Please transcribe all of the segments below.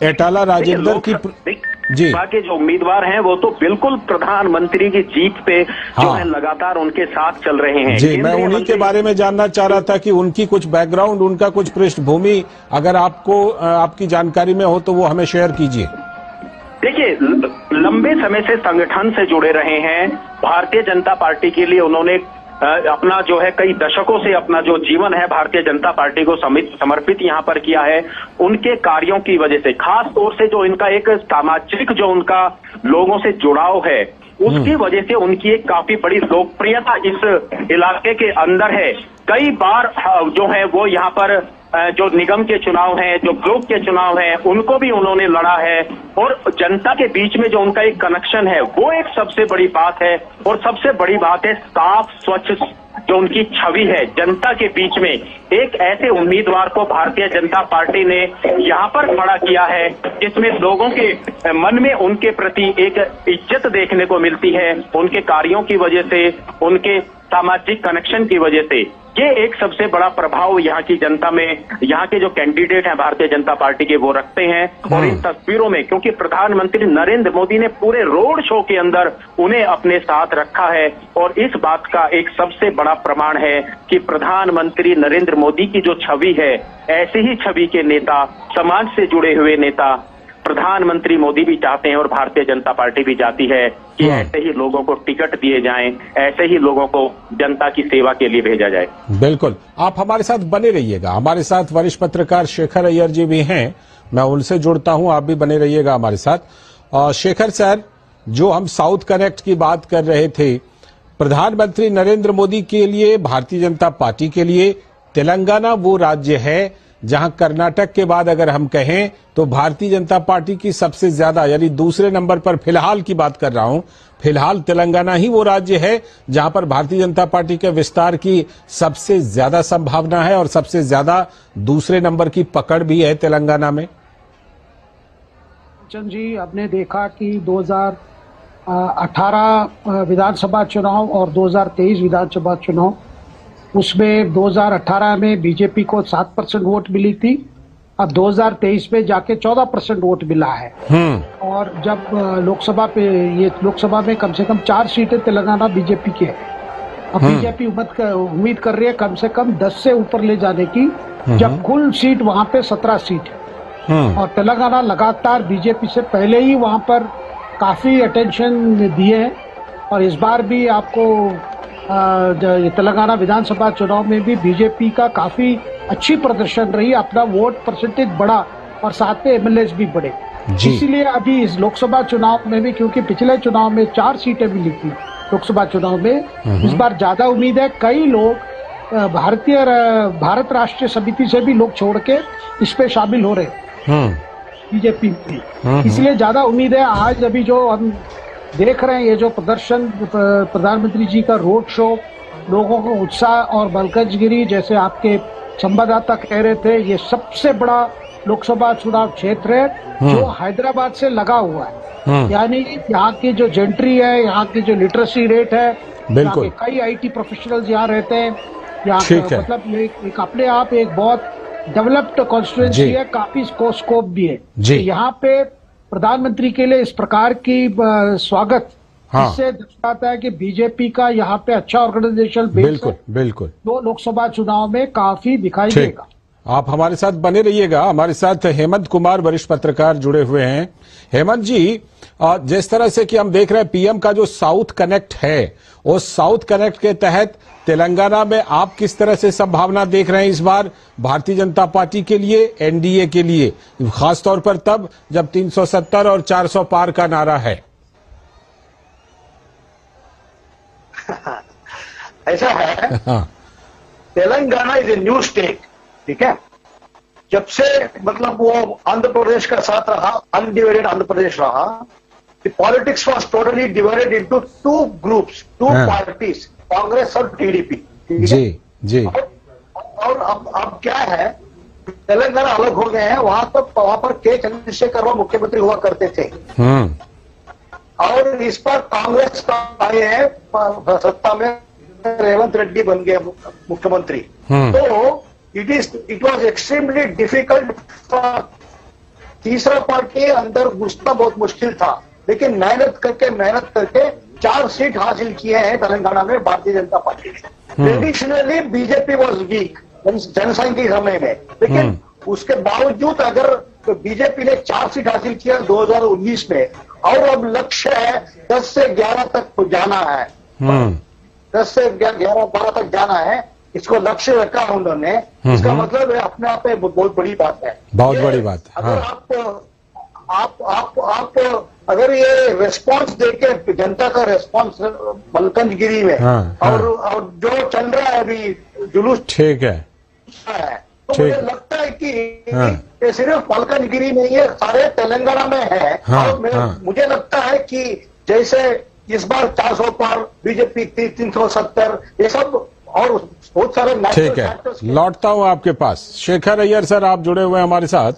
एटाला राजेंद्र की जी के जो उम्मीदवार हैं वो तो बिल्कुल प्रधानमंत्री की जीत पे जो है लगातार उनके साथ चल रहे हैं। जी, मैं उन्हीं के बारे में जानना चाह रहा था कि उनकी कुछ बैकग्राउंड, उनका कुछ पृष्ठभूमि अगर आपको आपकी जानकारी में हो तो वो हमें शेयर कीजिए। देखिए, लंबे समय से संगठन से जुड़े रहे हैं। भारतीय जनता पार्टी के लिए उन्होंने अपना जो है कई दशकों से अपना जो जीवन है भारतीय जनता पार्टी को समर्पित यहाँ पर किया है। उनके कार्यों की वजह से, खास तौर से जो इनका एक सामाजिक जो उनका लोगों से जुड़ाव है, उसकी वजह से उनकी एक काफी बड़ी लोकप्रियता इस इलाके के अंदर है। कई बार जो है वो यहाँ पर जो निगम के चुनाव हैं, जो ब्लॉक के चुनाव हैं, उनको भी उन्होंने लड़ा है। और जनता के बीच में जो उनका एक कनेक्शन है वो एक सबसे बड़ी बात है। और सबसे बड़ी बात है साफ स्वच्छ जो उनकी छवि है जनता के बीच में। एक ऐसे उम्मीदवार को भारतीय जनता पार्टी ने यहाँ पर खड़ा किया है जिसमें लोगों के मन में उनके प्रति एक इज्जत देखने को मिलती है, उनके कार्यों की वजह से, उनके सामाजिक कनेक्शन की वजह से। ये एक सबसे बड़ा प्रभाव यहाँ की जनता में, यहाँ के जो कैंडिडेट हैं भारतीय जनता पार्टी के, वो रखते हैं। और इन तस्वीरों में क्योंकि प्रधानमंत्री नरेंद्र मोदी ने पूरे रोड शो के अंदर उन्हें अपने साथ रखा है, और इस बात का एक सबसे बड़ा प्रमाण है कि प्रधानमंत्री नरेंद्र मोदी की जो छवि है, ऐसी ही छवि के नेता, समाज से जुड़े हुए नेता प्रधानमंत्री मोदी भी चाहते हैं और भारतीय जनता पार्टी भी चाहती है कि ऐसे ही लोगों को टिकट दिए जाएं, ऐसे ही लोगों को जनता की सेवा के लिए भेजा जाए। बिल्कुल, आप हमारे साथ बने रहिएगा। हमारे साथ वरिष्ठ पत्रकार शेखर अय्यर जी भी हैं, मैं उनसे जुड़ता हूं, आप भी बने रहिएगा हमारे साथ। शेखर सर, जो हम साउथ कनेक्ट की बात कर रहे थे, प्रधानमंत्री नरेंद्र मोदी के लिए, भारतीय जनता पार्टी के लिए तेलंगाना वो राज्य है जहां कर्नाटक के बाद अगर हम कहें तो भारतीय जनता पार्टी की सबसे ज्यादा, यानी दूसरे नंबर पर, फिलहाल की बात कर रहा हूं, फिलहाल तेलंगाना ही वो राज्य है जहां पर भारतीय जनता पार्टी के विस्तार की सबसे ज्यादा संभावना है और सबसे ज्यादा दूसरे नंबर की पकड़ भी है तेलंगाना में। चंद जी, आपने देखा कि 2018 विधानसभा चुनाव और 2023 विधानसभा चुनाव, उसमें 2018 में बीजेपी को 7% वोट मिली थी, अब 2023 में जाके 14% वोट मिला है। और जब लोकसभा में कम से कम 4 सीटें तेलंगाना बीजेपी की है। अब बीजेपी उम्मीद कर रही है कम से कम 10 से ऊपर ले जाने की, जब कुल सीट वहां पे 17 सीट है। और तेलंगाना लगातार बीजेपी से पहले ही वहां पर काफी अटेंशन दिए हैं। और इस बार भी आपको तेलंगाना विधानसभा चुनाव में भी बीजेपी का काफी अच्छी प्रदर्शन रही, अपना वोट परसेंटेज बढ़ा और साथ में एमएलए भी बढ़े। इसीलिए अभी इस लोकसभा चुनाव में भी, क्योंकि पिछले चुनाव में 4 सीटें मिली थी लोकसभा चुनाव में, इस बार ज्यादा उम्मीद है। कई लोग भारत राष्ट्रीय समिति से भी लोग छोड़ के इस पे शामिल हो रहे बीजेपी में, इसलिए ज्यादा उम्मीद है। आज अभी जो हम देख रहे हैं, ये जो प्रदर्शन, प्रधानमंत्री जी का रोड शो, लोगों को उत्साह और मलकजगिरी, जैसे आपके संवाददाता कह रहे थे, ये सबसे बड़ा लोकसभा चुनाव क्षेत्र है जो हैदराबाद से लगा हुआ है। यानी यहाँ की जो जेंट्री है, यहाँ की जो लिटरेसी रेट है, बिल्कुल कई आईटी प्रोफेशनल्स यहाँ रहते हैं, यहाँ मतलब एक अपने आप एक बहुत डेवलप्ड कॉन्स्टिट्यूएंसी है, काफी स्कोप भी है। यहाँ पे प्रधानमंत्री के लिए इस प्रकार की स्वागत, इससे दर्शाता है कि बीजेपी का यहाँ पे अच्छा ऑर्गेनाइजेशन बिल्कुल तो लोकसभा चुनाव में काफी दिखाई देगा। आप हमारे साथ बने रहिएगा। हमारे साथ हेमंत कुमार वरिष्ठ पत्रकार जुड़े हुए हैं। हेमंत जी, जिस तरह से कि हम देख रहे हैं पीएम का जो साउथ कनेक्ट है, उस साउथ कनेक्ट के तहत तेलंगाना में आप किस तरह से संभावना देख रहे हैं इस बार भारतीय जनता पार्टी के लिए, एनडीए के लिए, खासतौर पर तब जब 370 और 400 पार का नारा है? ऐसा है, Telangana is a new state, ठीक है। जब से मतलब वो आंध्र प्रदेश का साथ रहा, अनडिवाइडेड आंध्र प्रदेश रहा, the politics was totally divided into 2 groups, 2 parties, Congress और टीडीपी। जी। और अब क्या है, तेलंगाना अलग हो गए हैं। वहां पर के चंद्रशेखर मुख्यमंत्री हुआ करते थे, और इस पर कांग्रेस का आए हैं सत्ता में, रेवंत रेड्डी बन गए मुख्यमंत्री। तो it was extremely difficult for तीसरा पार्टी अंदर घुसना बहुत मुश्किल था, लेकिन मेहनत करके 4 सीट हासिल किए हैं तेलंगाना में भारतीय जनता पार्टी ने। ट्रेडिशनली बीजेपी वॉज वीक जनसंख्या के समय में, लेकिन उसके बावजूद अगर बीजेपी ने 4 सीट हासिल किया 2019 में, और अब लक्ष्य है 10 से 11 तक जाना है, 10 से 11-12 तक जाना है, इसको लक्ष्य रखा उन्होंने। इसका मतलब है अपने आप में बहुत बड़ी बात है, बहुत बड़ी बात है। अगर आप अगर ये रेस्पॉन्स देखे, जनता का रेस्पॉन्स मलकनगिरी में, और जो चल रहा है अभी जुलूस, ठीक है, तो मुझे लगता है कि ये सिर्फ मलकनगिरी नहीं है, सारे तेलंगाना में है। और मुझे लगता है कि जैसे इस बार 400 पार, बीजेपी 370, ये सब और बहुत सारे। ठीक है, लौटता हूं आपके पास। शेखर अय्यर सर, आप जुड़े हुए हैं हमारे साथ।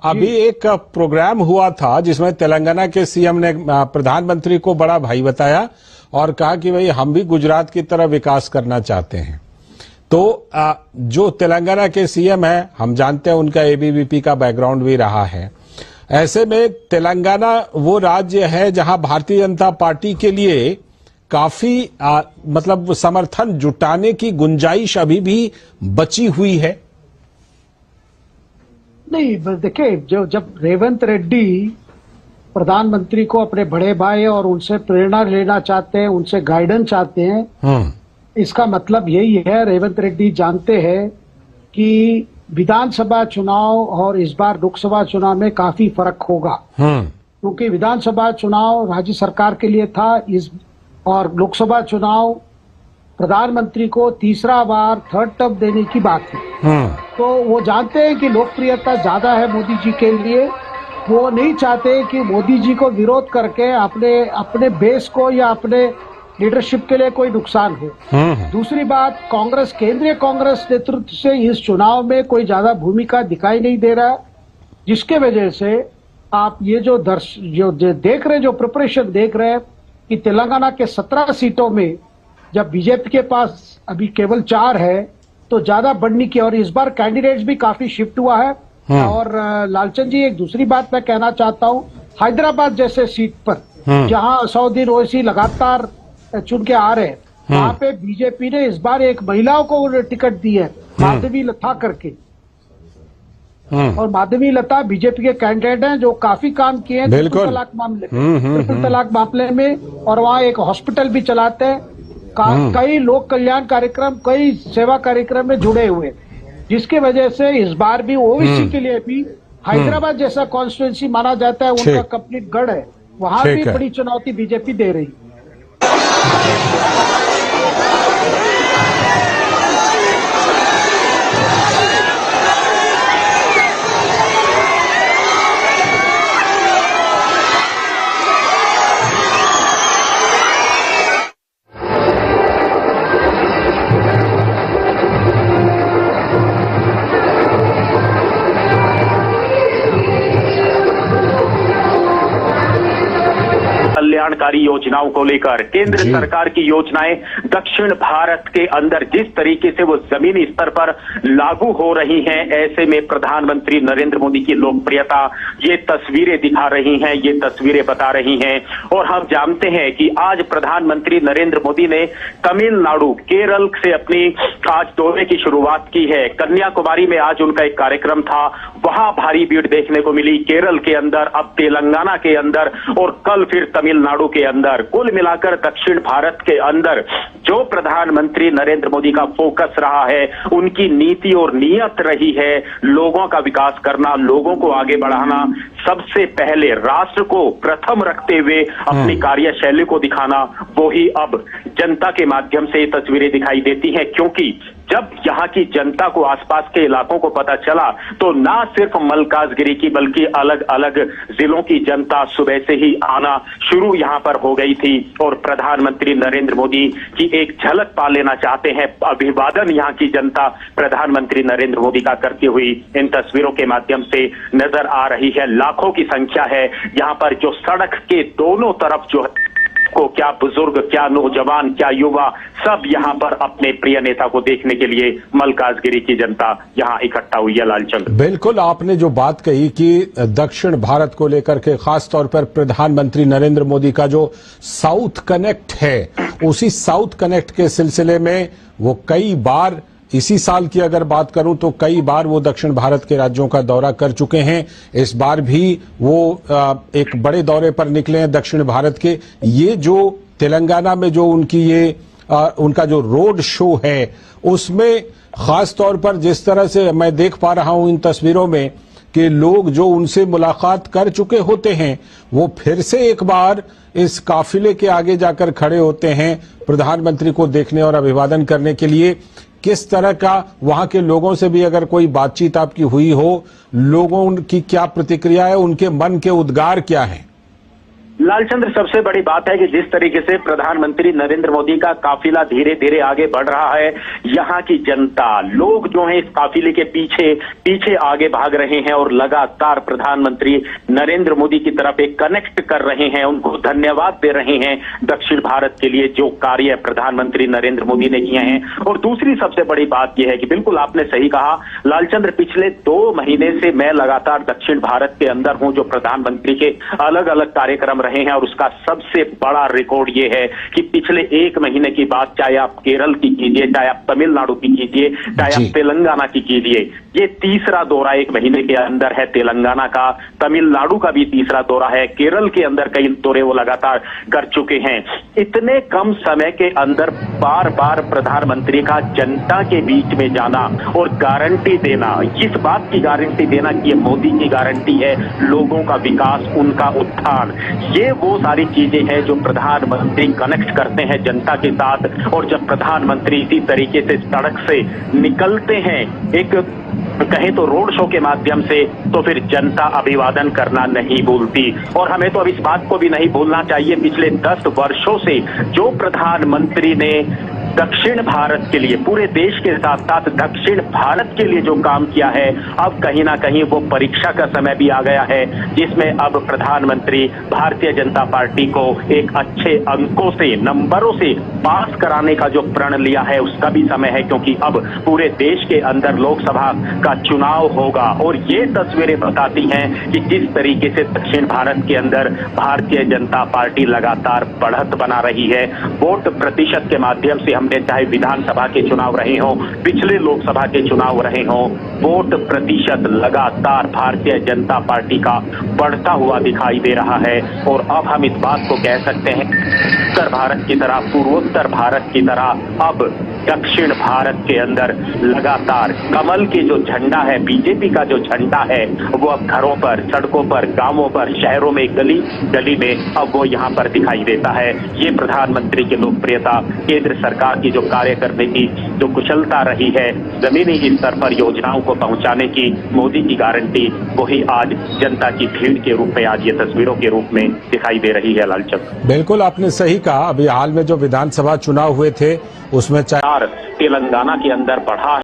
अभी एक प्रोग्राम हुआ था जिसमें तेलंगाना के सीएम ने प्रधानमंत्री को बड़ा भाई बताया और कहा कि भाई हम भी गुजरात की तरह विकास करना चाहते हैं। तो जो तेलंगाना के सीएम है, हम जानते हैं उनका एबीवीपी का बैकग्राउंड भी रहा है। ऐसे में तेलंगाना वो राज्य है जहां भारतीय जनता पार्टी के लिए काफी मतलब समर्थन जुटाने की गुंजाइश अभी भी बची हुई है। नहीं, देखिए, जब रेवंत रेड्डी प्रधानमंत्री को अपने बड़े भाई और उनसे प्रेरणा लेना चाहते हैं, उनसे गाइडेंस चाहते हैं, इसका मतलब यही है, रेवंत रेड्डी जानते हैं कि विधानसभा चुनाव और इस बार लोकसभा चुनाव में काफी फर्क होगा। क्योंकि विधानसभा चुनाव राज्य सरकार के लिए था, और लोकसभा चुनाव प्रधानमंत्री को तीसरा बार थर्ड टर्म देने की बात है। तो वो जानते हैं कि लोकप्रियता ज्यादा है मोदी जी के लिए। वो नहीं चाहते कि मोदी जी को विरोध करके अपने बेस को या अपने लीडरशिप के लिए कोई नुकसान हो। दूसरी बात, केंद्रीय कांग्रेस नेतृत्व से इस चुनाव में कोई ज्यादा भूमिका दिखाई नहीं दे रहा, जिसके वजह से आप ये जो देख रहे, जो प्रिपरेशन देख रहे हैं कि तेलंगाना के 17 सीटों में जब बीजेपी के पास अभी केवल 4 है, तो ज्यादा बढ़ने की, और इस बार कैंडिडेट्स भी काफी शिफ्ट हुआ है। और लालचंद जी, एक दूसरी बात मैं कहना चाहता हूँ, हैदराबाद जैसे सीट पर जहां असउद्दीन ओवैसी लगातार चुन के आ रहे हैं, वहां पे बीजेपी ने इस बार एक महिलाओं को टिकट दी है, माधवी लता करके। और माधवी लता बीजेपी के कैंडिडेट हैं जो काफी काम किए हैं ट्रिपल तलाक मामले में, और वहाँ एक हॉस्पिटल भी चलाते हैं, कई लोक कल्याण कार्यक्रम, कई सेवा कार्यक्रम में जुड़े हुए, जिसके वजह से इस बार भी ओवैसी के लिए भी हैदराबाद जैसा कॉन्स्टिट्यूंसी माना जाता है, उनका कंप्लीट गढ़ है, वहां भी बड़ी चुनौती बीजेपी दे रही है। कल्याणकारी योजनाओं को लेकर केंद्र सरकार की योजनाएं दक्षिण भारत के अंदर जिस तरीके से वो जमीनी स्तर पर लागू हो रही हैं, ऐसे में प्रधानमंत्री नरेंद्र मोदी की लोकप्रियता ये तस्वीरें दिखा रही हैं, ये तस्वीरें बता रही हैं। और हम जानते हैं कि आज प्रधानमंत्री नरेंद्र मोदी ने तमिलनाडु, केरल से अपनी आज दौरे की शुरुआत की है। कन्याकुमारी में आज उनका एक कार्यक्रम था, वहां भारी भीड़ देखने को मिली, केरल के अंदर, अब तेलंगाना के अंदर, और कल फिर तमिलनाडु के अंदर। कुल मिलाकर दक्षिण भारत के अंदर जो प्रधानमंत्री नरेंद्र मोदी का फोकस रहा है, उनकी नीति और नीयत रही है लोगों का विकास करना, लोगों को आगे बढ़ाना, सबसे पहले राष्ट्र को प्रथम रखते हुए अपनी कार्यशैली को दिखाना, वो ही अब जनता के माध्यम से ये तस्वीरें दिखाई देती हैं। क्योंकि जब यहाँ की जनता को, आसपास के इलाकों को पता चला, तो ना सिर्फ मल्काजगिरी की बल्कि अलग अलग जिलों की जनता सुबह से ही आना शुरू यहाँ पर हो गई थी, और प्रधानमंत्री नरेंद्र मोदी की एक झलक पा लेना चाहते हैं। अभिवादन यहाँ की जनता प्रधानमंत्री नरेंद्र मोदी का करती हुई इन तस्वीरों के माध्यम से नजर आ रही है। लाखों की संख्या है यहाँ पर, जो सड़क के दोनों तरफ जो को, क्या बुजुर्ग, क्या नौजवान, क्या युवा, सब यहाँ पर अपने प्रिय नेता को देखने के लिए मल्काजगिरी की जनता यहाँ इकट्ठा हुई है। लालचंद, बिल्कुल आपने जो बात कही कि दक्षिण भारत को लेकर के खास तौर पर प्रधानमंत्री नरेंद्र मोदी का जो साउथ कनेक्ट है, उसी साउथ कनेक्ट के सिलसिले में वो कई बार, इसी साल की अगर बात करूं तो कई बार वो दक्षिण भारत के राज्यों का दौरा कर चुके हैं। इस बार भी वो एक बड़े दौरे पर निकले हैं दक्षिण भारत के। ये जो तेलंगाना में जो उनका जो रोड शो है, उसमें खास तौर पर जिस तरह से मैं देख पा रहा हूं इन तस्वीरों में कि लोग जो उनसे मुलाकात कर चुके होते हैं वो फिर से एक बार इस काफिले के आगे जाकर खड़े होते हैं प्रधानमंत्री को देखने और अभिवादन करने के लिए। किस तरह का वहां के लोगों से भी अगर कोई बातचीत आपकी हुई हो, लोगों की क्या प्रतिक्रिया है, उनके मन के उद्गार क्या हैं? लालचंद्र, सबसे बड़ी बात है कि जिस तरीके से प्रधानमंत्री नरेंद्र मोदी का काफिला धीरे धीरे आगे बढ़ रहा है, यहाँ की जनता, लोग जो हैं इस काफिले के पीछे पीछे आगे भाग रहे हैं और लगातार प्रधानमंत्री नरेंद्र मोदी की तरफ एक कनेक्ट कर रहे हैं, उनको धन्यवाद दे रहे हैं दक्षिण भारत के लिए जो कार्य प्रधानमंत्री नरेंद्र मोदी ने किए हैं। और दूसरी सबसे बड़ी बात यह है कि बिल्कुल आपने सही कहा लालचंद्र, पिछले 2 महीने से मैं लगातार दक्षिण भारत के अंदर हूं, जो प्रधानमंत्री के अलग अलग कार्यक्रम रहे हैं, और उसका सबसे बड़ा रिकॉर्ड यह है कि पिछले 1 महीने की बात, चाहे आप केरल की कीजिए, चाहे आप तमिलनाडु की कीजिए, चाहे आप तेलंगाना की कीजिए, ये तीसरा दौरा 1 महीने के अंदर है तेलंगाना का। तमिलनाडु का भी तीसरा दौरा है, केरल के अंदर कई दौरे वो लगातार कर चुके हैं। इतने कम समय के अंदर बार बार प्रधानमंत्री का जनता के बीच में जाना और गारंटी देना, इस बात की गारंटी देना कि ये मोदी की गारंटी है, लोगों का विकास, उनका उत्थान, ये वो सारी चीजें हैं जो प्रधानमंत्री कनेक्ट करते हैं जनता के साथ। और जब प्रधानमंत्री इसी तरीके से सड़क से निकलते हैं, एक कहें तो रोड शो के माध्यम से, तो फिर जनता अभिवादन करना नहीं भूलती। और हमें तो अब इस बात को भी नहीं भूलना चाहिए, पिछले 10 वर्षों से जो प्रधानमंत्री ने दक्षिण भारत के लिए, पूरे देश के साथ साथ दक्षिण भारत के लिए जो काम किया है, अब कहीं ना कहीं वो परीक्षा का समय भी आ गया है, जिसमें अब प्रधानमंत्री भारतीय जनता पार्टी को एक अच्छे अंकों से, नंबरों से पास कराने का जो प्रण लिया है उसका भी समय है, क्योंकि अब पूरे देश के अंदर लोकसभा का चुनाव होगा। और ये तस्वीरें बताती हैं कि जिस तरीके से दक्षिण भारत के अंदर भारतीय जनता पार्टी लगातार बढ़त बना रही है, वोट प्रतिशत के माध्यम से, हमने चाहे विधानसभा के चुनाव रहे हों, पिछले लोकसभा के चुनाव रहे हों, वोट प्रतिशत लगातार भारतीय जनता पार्टी का बढ़ता हुआ दिखाई दे रहा है। और अब हम इस बात को कह सकते हैं, उत्तर भारत की तरह, पूर्वोत्तर भारत की तरह अब दक्षिण भारत के अंदर लगातार कमल के जो झंडा है, बीजेपी का जो झंडा है, वो अब घरों पर, सड़कों पर, गांवों पर, शहरों में, गली गली में अब वो यहाँ पर दिखाई देता है। ये प्रधानमंत्री की लोकप्रियता, केंद्र सरकार की जो कार्य करने की जो कुशलता रही है, जमीनी स्तर पर योजनाओं को पहुंचाने की मोदी की गारंटी, वही आज जनता की भीड़ के रूप में, आज ये तस्वीरों के रूप में दिखाई दे रही है। लालचंद, बिल्कुल आपने सही कहा। अभी हाल में जो विधानसभा चुनाव हुए थे उसमें तेलंगाना के अंदर बढ़ा